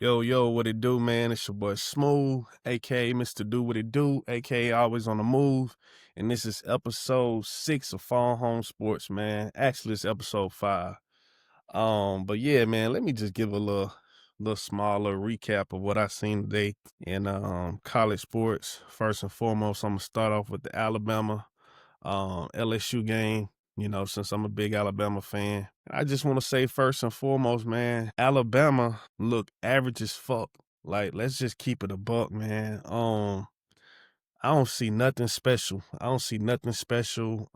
Yo, what it do, man? It's your boy Smooth, aka Mr. Do What It Do, aka Always on the Move. And this is episode 6 of Phone Home Sports, man. Actually, it's episode 5. But yeah, man, let me just give a little smaller recap of what I seen today in college sports. First and foremost, I'm gonna start off with the Alabama LSU game, since I'm a big Alabama fan. I just want to say first and foremost, man, Alabama look average as fuck. Like, let's just keep it a buck, man. I don't see nothing special. I don't see nothing special.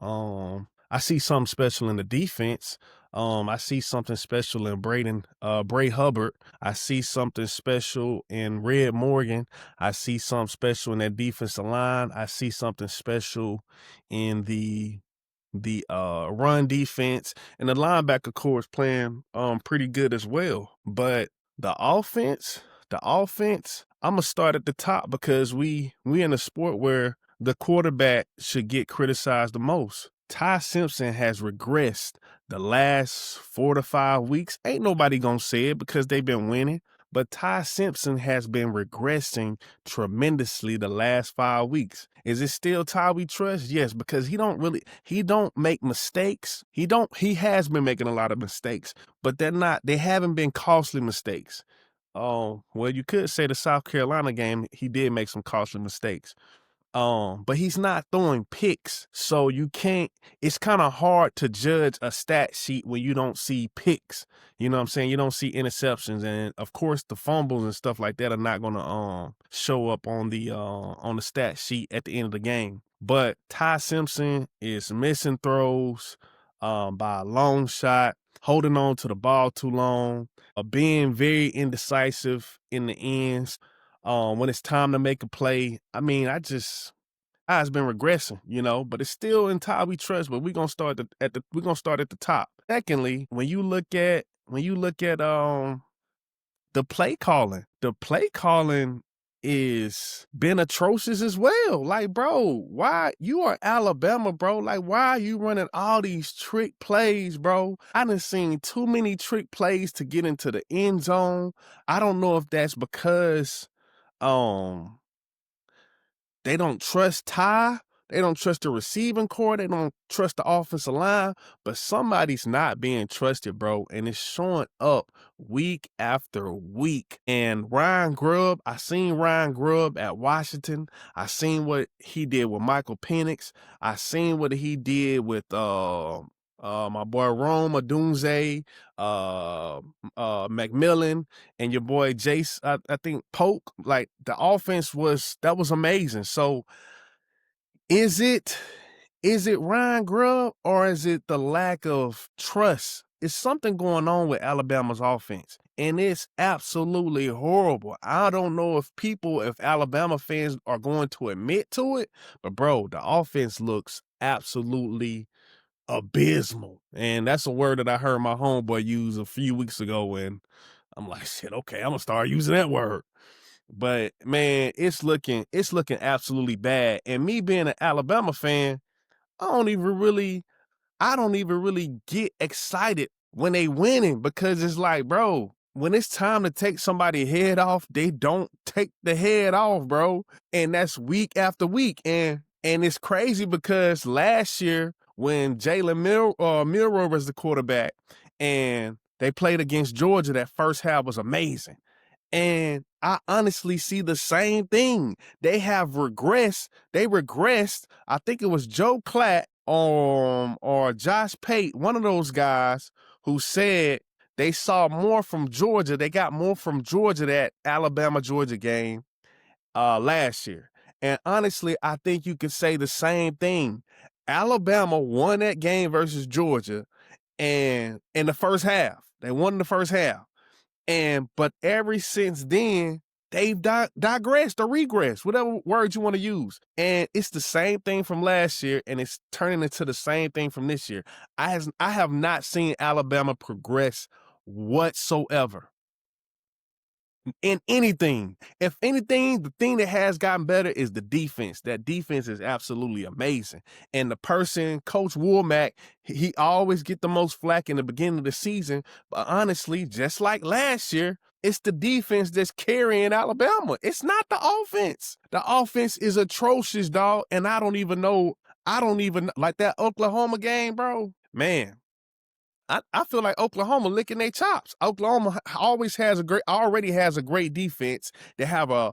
I see something special in the defense. I see something special in Bray Hubbard. I see something special in Red Morgan. I see something special in that defensive line. I see something special in the run defense, and the linebacker core is playing pretty good as well. But the offense, I'm gonna start at the top because we in a sport where the quarterback should get criticized the most. Ty Simpson has regressed the last 4 to 5 weeks. Ain't nobody gonna say it because they've been winning, but Ty Simpson has been regressing tremendously the last 5 weeks. Is it still Ty we trust? Yes, because he don't make mistakes. He has been making a lot of mistakes, but they haven't been costly mistakes. Well, you could say the South Carolina game, he did make some costly mistakes. But he's not throwing picks. So it's kind of hard to judge a stat sheet when you don't see picks. You know what I'm saying? You don't see interceptions. And of course the fumbles and stuff like that are not gonna show up on the stat sheet at the end of the game. But Ty Simpson is missing throws by a long shot, holding on to the ball too long, being very indecisive in the ends. When it's time to make a play, I mean, I've been regressing, but it's still in Ty we trust. But we're gonna start at the top. Secondly, when you look at the play calling is been atrocious as well. Like, bro, why you are Alabama, bro? Like, why are you running all these trick plays, bro? I done seen too many trick plays to get into the end zone. I don't know if that's because um they don't trust Ty. They don't trust the receiving core. They don't trust the offensive line. But somebody's not being trusted, bro. And it's showing up week after week. And I seen Ryan Grubb at Washington. I seen what he did with Michael Penix. I seen what he did with my boy Rome Odunze, McMillan, and your boy Jace, I think Polk. Like, the offense was amazing. So is it Ryan Grubb or is it the lack of trust? It's something going on with Alabama's offense, and it's absolutely horrible. I don't know if Alabama fans are going to admit to it, but bro, the offense looks absolutely abysmal. And that's a word that I heard my homeboy use a few weeks ago, and I'm like, shit, okay, I'm gonna start using that word. But man, it's looking absolutely bad. And me being an Alabama fan, I don't even really get excited when they winning, because it's like, bro, when it's time to take somebody's head off, they don't take the head off, bro. And that's week after week. And it's crazy because last year when Milroe was the quarterback and they played against Georgia, that first half was amazing. And I honestly see the same thing. They have regressed. They regressed. I think it was Joe Klatt or Josh Pate, one of those guys, who said they saw more from Georgia. They got more from Georgia, that Alabama-Georgia game last year. And honestly, I think you could say the same thing. Alabama won that game versus Georgia, and in the first half. They won in the first half. But ever since then, they've digressed or regressed, whatever word you want to use. And it's the same thing from last year, and it's turning into the same thing from this year. I have not seen Alabama progress whatsoever in anything. If anything, the thing that has gotten better is the defense. That defense is absolutely amazing. And Coach Woolmack, he always get the most flack in the beginning of the season. But honestly, just like last year, It's the defense that's carrying Alabama. It's not the offense. The offense is atrocious, dog. And I don't even know. I don't even like that Oklahoma game, bro. Man, I feel like Oklahoma licking their chops. Oklahoma already has a great defense. They have a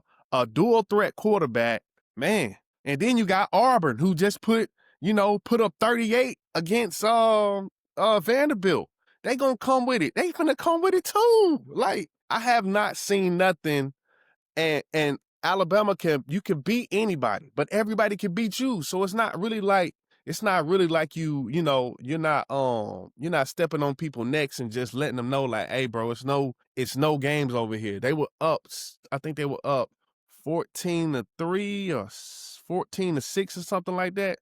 dual threat quarterback, man. And then you got Auburn, who just put up 38 against Vanderbilt. They gonna come with it. They gonna come with it too. Like, I have not seen nothing, and Alabama you can beat anybody, but everybody can beat you. So it's not really like you're not stepping on people's necks and just letting them know like, hey bro, it's no games over here. They were up, I think they were up 14-3 or 14-6 or something like that.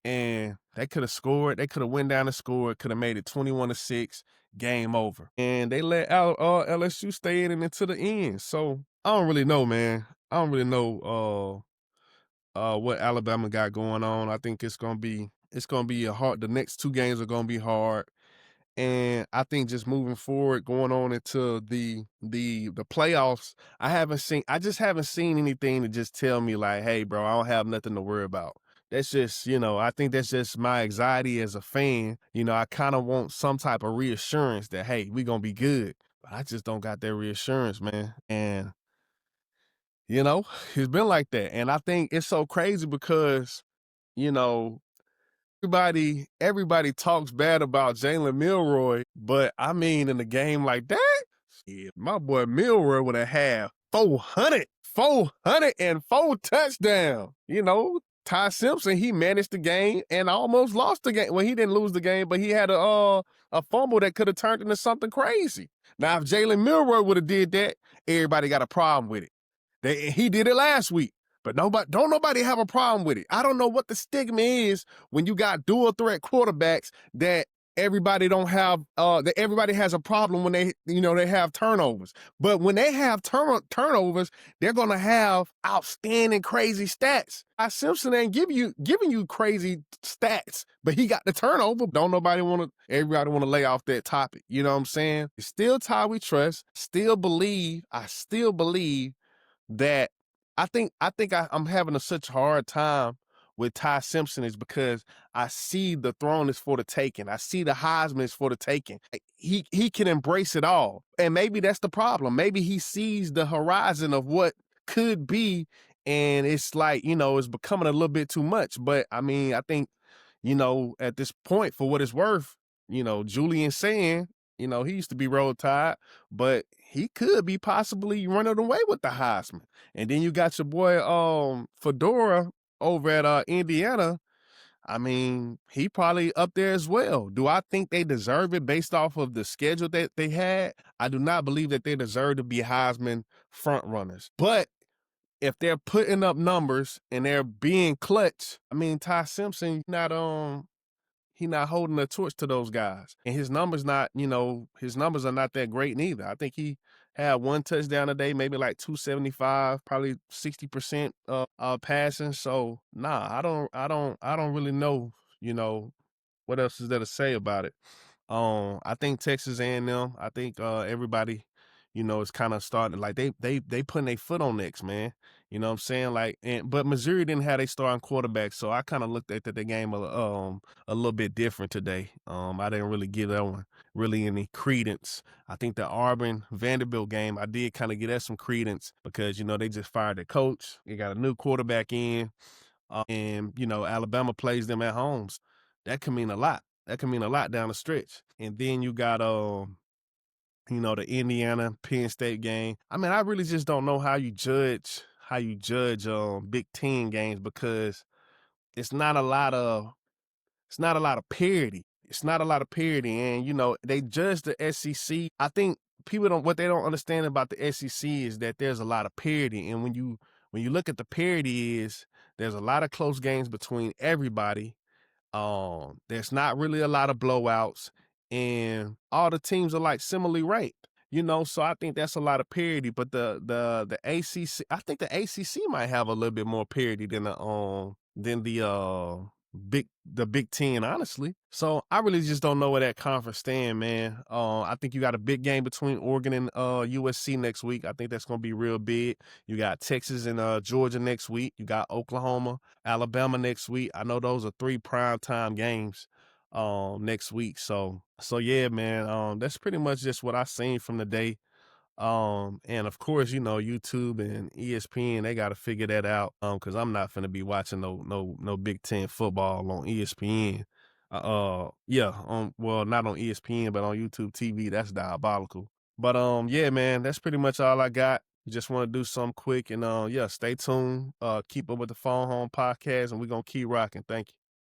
And they could have scored. They could have went down and scored. Could have made it 21-6. Game over. And they let LSU stay in and into the end. So I don't really know, man. I don't really know what Alabama got going on. I think it's gonna be a hard. The next two games are gonna be hard. And I think just moving forward, going on into the playoffs, I just haven't seen anything to just tell me like, hey, bro, I don't have nothing to worry about. That's just, I think that's just my anxiety as a fan. I kind of want some type of reassurance that, hey, we gonna be good. But I just don't got that reassurance, man. And it's been like that. And I think it's so crazy because, you know, everybody talks bad about Jalen Milroy, but I mean, in a game like that, yeah, my boy Milroy would have had 404 touchdowns. Ty Simpson, he managed the game and almost lost the game. Well, he didn't lose the game, but he had a fumble that could have turned into something crazy. Now, if Jalen Milroy would have did that, everybody got a problem with it. He did it last week. But don't nobody have a problem with it. I don't know what the stigma is when you got dual threat quarterbacks that everybody don't have that everybody has a problem when they have turnovers. But when they have turnovers, they're gonna have outstanding crazy stats. Simpson ain't giving you crazy stats, but he got the turnover. Everybody wanna lay off that topic. You know what I'm saying? It's still Ty we trust. I still believe that I'm having such a hard time with Ty Simpson is because I see the throne is for the taking. I see the Heisman is for the taking. He can embrace it all. And maybe that's the problem. Maybe he sees the horizon of what could be, and it's like, it's becoming a little bit too much. But I mean, I think, at this point, for what it's worth, Julian saying, he used to be Roll Tide, but he could be possibly running away with the Heisman. And then you got your boy Fedora over at Indiana. I mean, he probably up there as well. Do I think they deserve it based off of the schedule that they had? I do not believe that they deserve to be Heisman front runners. But if they're putting up numbers and they're being clutch, I mean, Ty Simpson he not holding a torch to those guys. And his numbers are not that great neither. I think he had one touchdown a day, maybe like 275, probably 60% passing. So I don't really know, what else is there to say about it. I think Texas A&M, I think everybody, is kind of starting like they putting their foot on necks, man. You know what I'm saying? Like, but Missouri didn't have a starting quarterback, so I kind of looked at the game a little bit different today. I didn't really give that one really any credence. I think the Auburn Vanderbilt game, I did kind of give that some credence because they just fired their coach. They got a new quarterback in, and Alabama plays them at home. That can mean a lot. That can mean a lot down the stretch. And then you got the Indiana Penn State game. I mean, I really just don't know how you judge Big Ten games because it's not a lot of parity. It's not a lot of parity. And they judge the SEC. I think what they don't understand about the SEC is that there's a lot of parity. And when you look at the parity there's a lot of close games between everybody. There's not really a lot of blowouts, and all the teams are like similarly ranked. So I think that's a lot of parity. But the ACC, I think the ACC might have a little bit more parity than the the Big Ten, honestly. So I really just don't know where that conference stand, man. I think you got a big game between Oregon and USC next week. I think that's gonna be real big. You got Texas and Georgia next week. You got Oklahoma, Alabama next week. I know those are 3 primetime games next week. So yeah, man. That's pretty much just what I seen from the day. And of course, YouTube and ESPN, they got to figure that out. Cause I'm not finna be watching no Big Ten football on ESPN. Yeah, well, not on ESPN, but on YouTube TV. That's diabolical. But yeah, man, that's pretty much all I got. Just want to do something quick and yeah, stay tuned. Keep up with the Phone Home podcast, and we're gonna keep rocking. Thank you.